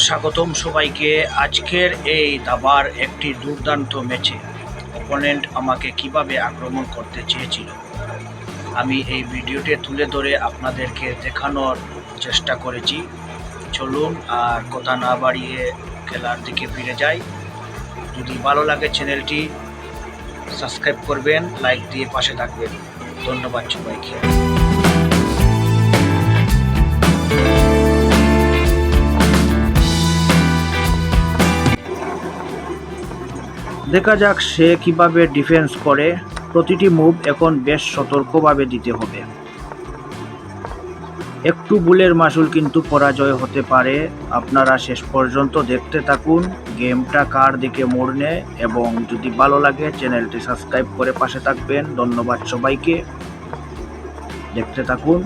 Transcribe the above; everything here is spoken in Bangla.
স্বাগতম সবাইকে আজকের এই দাবার একটি দুর্দান্ত ম্যাচে। অপোনেন্ট আমাকে কিভাবে আক্রমণ করতে চেয়েছিল আমি এই ভিডিওতে তুলে ধরে আপনাদেরকে দেখানোর চেষ্টা করেছি। চলুন আর কথা না বাড়িয়ে খেলার দিকে ফিরে যাই। যদি ভালো লাগে চ্যানেলটি সাবস্ক্রাইব করবেন, লাইক দিয়ে পাশে থাকবেন। ধন্যবাদ সবাইকে। দেখা যাক সে কিভাবে ডিফেন্স করে। প্রতিটি মুভ এখন বেশ সতর্কভাবে দিতে হবে। একটু ভুলের মাসুল কিন্তু পরাজয় হতে পারে। আপনারা শেষ পর্যন্ত দেখতে থাকুন গেমটা কার দিকে মোড় নেয়, এবং যদি ভালো লাগে চ্যানেলটি সাবস্ক্রাইব করে পাশে থাকবেন। ধন্যবাদ সবাইকে, দেখতে থাকুন।